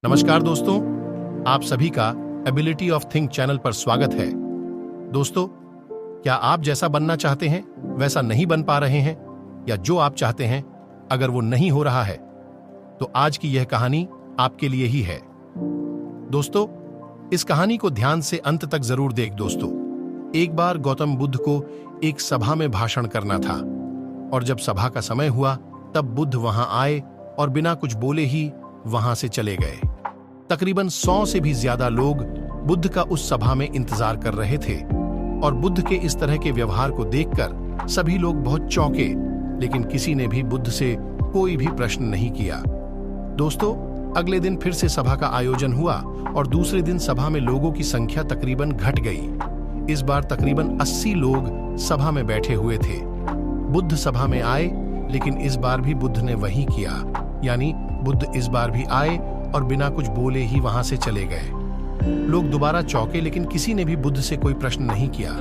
नमस्कार दोस्तों, आप सभी का एबिलिटी ऑफ थिंक चैनल पर स्वागत है। दोस्तों, क्या आप जैसा बनना चाहते हैं वैसा नहीं बन पा रहे हैं, या जो आप चाहते हैं अगर वो नहीं हो रहा है, तो आज की यह कहानी आपके लिए ही है। दोस्तों, इस कहानी को ध्यान से अंत तक जरूर देख। दोस्तों, एक बार गौतम बुद्ध को एक सभा में भाषण करना था, और जब सभा का समय हुआ तब बुद्ध वहां आए और बिना कुछ बोले ही वहां से चले गए। तकरीबन 100 से भी ज्यादा लोग बुद्ध का उस सभा में इंतजार कर रहे थे, और बुद्ध के इस तरह के व्यवहार को देखकर सभी लोग बहुत चौंके, लेकिन किसी ने भी बुद्ध से कोई भी प्रश्न नहीं किया। दोस्तों, अगले दिन फिर से सभा का आयोजन हुआ, और दूसरे दिन सभा में लोगों की संख्या तकरीबन घट गई। इस बार तकरीबन 80 लोग सभा में बैठे हुए थे। बुद्ध सभा में आए, लेकिन इस बार भी बुद्ध ने वही किया, यानी बुद्ध इस बार भी आए और बिना कुछ बोले ही वहां से चले गए। लोग दोबारा चौंके, लेकिन किसी ने भी बुद्ध से कोई प्रश्न नहीं किया।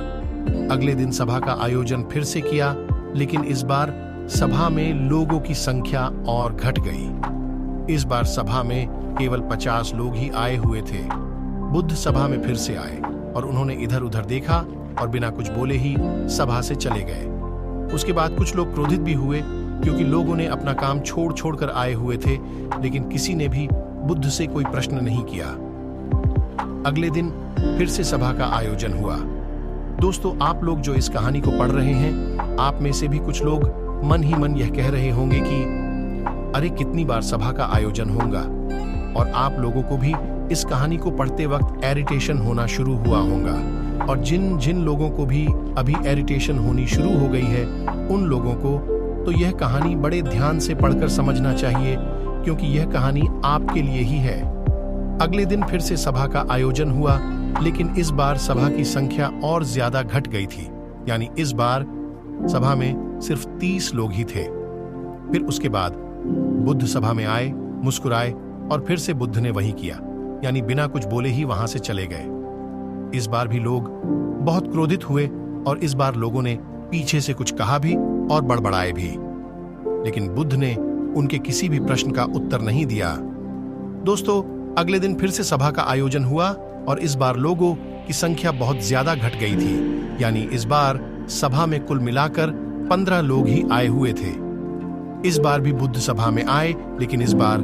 अगले दिन सभा का आयोजन फिर से किया, लेकिन इस बार सभा में लोगों की संख्या और घट गई। इस बार सभा में केवल 50 लोग ही आए हुए थे। बुद्ध सभा में फिर से आए और उन्होंने इधर उधर देखा और बिना कुछ बोले ही सभा से चले गए। उसके बाद कुछ लोग क्रोधित भी हुए, क्योंकि लोगों ने अपना काम छोड़ कर आए हुए थे, लेकिन किसी ने भी बुद्ध से कोई प्रश्न नहीं किया। अगले दिन फिर से सभा का आयोजन हुआ। दोस्तों, आप लोग जो इस कहानी को पढ़ रहे हैं, आप में से भी कुछ लोग मन ही मन यह कह रहे होंगे कि अरे कितनी बार सभा का आयोजन होगा, और आप लोगों को भी इस कहानी को पढ़ते वक्त इरिटेशन होना शुरू हुआ होगा। और जिन जिन लोगों को भी अभी इरिटेशन होनी शुरू हो गई है, उन लोगों को तो यह कहानी बड़े ध्यान से पढ़कर समझना चाहिए, क्योंकि यह कहानी आपके लिए ही है। अगले दिन फिर से सभा का आयोजन हुआ, लेकिन इस बार सभा की संख्या और ज्यादा घट गई थी, यानी इस बार सभा में सिर्फ 30 लोग ही थे। फिर उसके बाद बुद्ध सभा में आए, मुस्कुराए, और फिर से बुद्ध ने वही किया, यानी बिना कुछ बोले ही वहां से चले गए। इस बार भी लोग बहुत क्रोधित हुए, और इस बार लोगों ने पीछे से कुछ कहा भी और बड़बड़ाए भी, लेकिन बुद्ध ने उनके किसी भी प्रश्न का उत्तर नहीं दिया। दोस्तों, अगले दिन फिर से सभा का आयोजन हुआ, और इस बार लोगों की संख्या बहुत ज्यादा घट गई थी, यानी इस बार सभा में कुल मिलाकर 15 लोग ही आए हुए थे। इस बार भी बुद्ध सभा में आए, लेकिन इस बार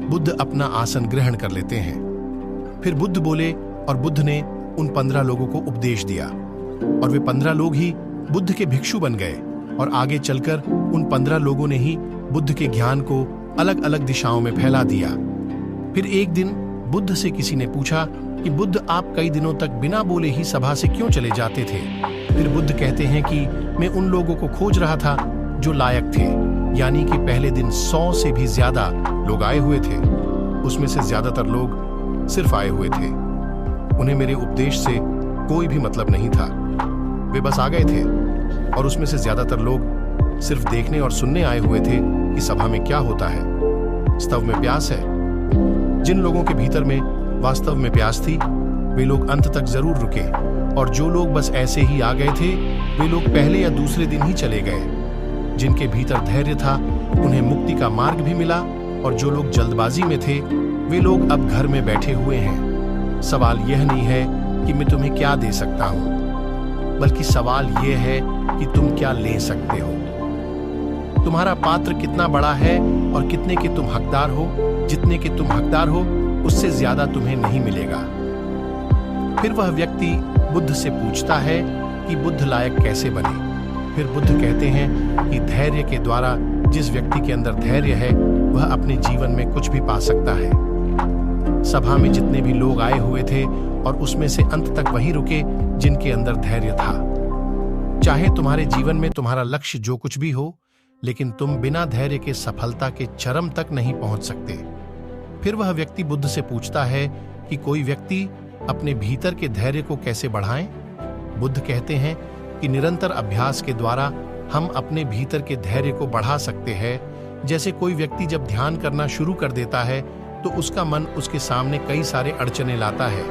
बुद्ध अपना आसन ग्रहण कर लेते हैं। फिर बुद्ध बोले, और बुद्ध ने उन 15 लोगों को उपदेश दिया, और वे 15 लोग ही बुद्ध के भिक्षु बन गए, और आगे चलकर उन 15 लोगों ने ही बुद्ध के ज्ञान को अलग अलग दिशाओं में फैला दिया। फिर एक दिन बुद्ध से किसी ने पूछा कि बुद्ध, आप कई दिनों तक बिना बोले ही सभा से क्यों चले जाते थे? फिर बुद्ध कहते हैं कि मैं उन लोगों को खोज रहा था जो लायक थे, यानी कि पहले दिन 100 से भी ज्यादा लोग आए हुए थे। उसमें से ज्यादातर लोग सिर्फ आए हुए थे, उन्हें मेरे उपदेश से कोई भी मतलब नहीं था, वे बस आ गए थे। और उसमें से ज्यादातर लोग सिर्फ देखने और सुनने आए हुए थे कि सभा में क्या होता है। स्तव में प्यास है। जिन लोगों के भीतर में वास्तव में प्यास थी, वे लोग अंत तक जरूर रुके, और जो लोग बस ऐसे ही आ गए थे, वे लोग पहले या दूसरे दिन ही चले गए। जिनके भीतर धैर्य था, उन्हें मुक्ति का मार्ग भी मिला, और जो लोग जल्दबाजी में थे, वे लोग अब घर में बैठे हुए हैं। सवाल यह नहीं है कि मैं तुम्हें क्या दे सकता हूं, बल्कि सवाल यह है कि तुम क्या ले सकते हो। तुम्हारा पात्र कितना बड़ा है, और कितने के तुम हकदार हो। जितने के तुम हकदार हो, उससे ज्यादा तुम्हें नहीं मिलेगा। फिर वह व्यक्ति बुद्ध से पूछता है कि बुद्ध लायक कैसे बने। फिर बुद्ध कहते हैं कि धैर्य के द्वारा जिस व्यक्ति के अंदर धैर्य है, वह अपने जीवन में कुछ भी पा सकता है। सभा में जितने भी लोग आए हुए थे, और उसमें से अंत तक वही रुके जिनके अंदर धैर्य था। चाहे तुम्हारे जीवन में तुम्हारा लक्ष्य जो कुछ भी हो, लेकिन तुम बिना धैर्य के सफलता के चरम तक नहीं पहुंच सकते। फिर वह व्यक्ति बुद्ध से पूछता है कि कोई व्यक्ति अपने भीतर के धैर्य को कैसे बढ़ाएं? बुद्ध कहते हैं कि निरंतर अभ्यास के द्वारा हम अपने भीतर के धैर्य को बढ़ा सकते हैं। जैसे कोई व्यक्ति जब ध्यान करना शुरू कर देता है, तो उसका मन उसके सामने कई सारे अड़चने लाता है,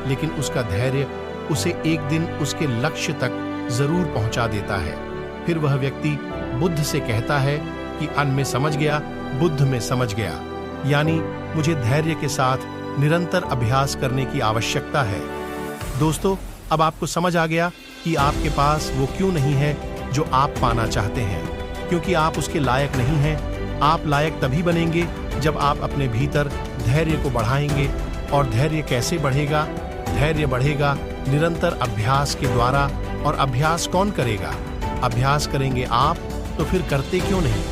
लेकिन उसका धैर्य उसे एक दिन उसके लक्ष्य तक जरूर पहुंचा देता है। फिर वह व्यक्ति बुद्ध से कहता है कि अन्न में समझ गया, बुद्ध में समझ गया। यानी मुझे धैर्य के साथ निरंतर अभ्यास करने की आवश्यकता है। दोस्तों, अब आपको समझ आ गया कि आपके पास वो क्यों नहीं है जो आप पाना चाहते हैं, क्योंकि आप उसके लायक नहीं हैं। आप लायक तभी बनेंगे जब आप अपने भीतर धैर्य को बढ़ाएंगे। और धैर्य कैसे बढ़ेगा? धैर्य बढ़ेगा निरंतर अभ्यास के द्वारा। और अभ्यास कौन करेगा? अभ्यास करेंगे आप, तो फिर करते क्यों नहीं?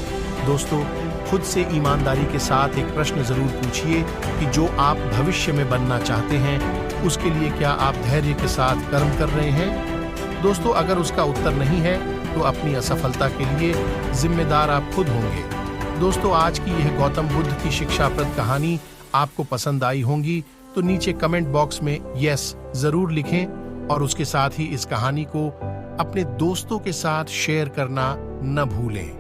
दोस्तों, खुद से ईमानदारी के साथ एक प्रश्न जरूर पूछिए कि जो आप भविष्य में बनना चाहते हैं, उसके लिए क्या आप धैर्य के साथ कर्म कर रहे हैं? दोस्तों, अगर उसका उत्तर नहीं है, तो अपनी असफलता के लिए जिम्मेदार आप खुद होंगे। दोस्तों, आज की यह गौतम बुद्ध की शिक्षाप्रद कहानी आपको पसंद आई होंगी, तो नीचे कमेंट बॉक्स में यस जरूर लिखें और उसके साथ ही इस कहानी को अपने दोस्तों के साथ शेयर करना न भूलें।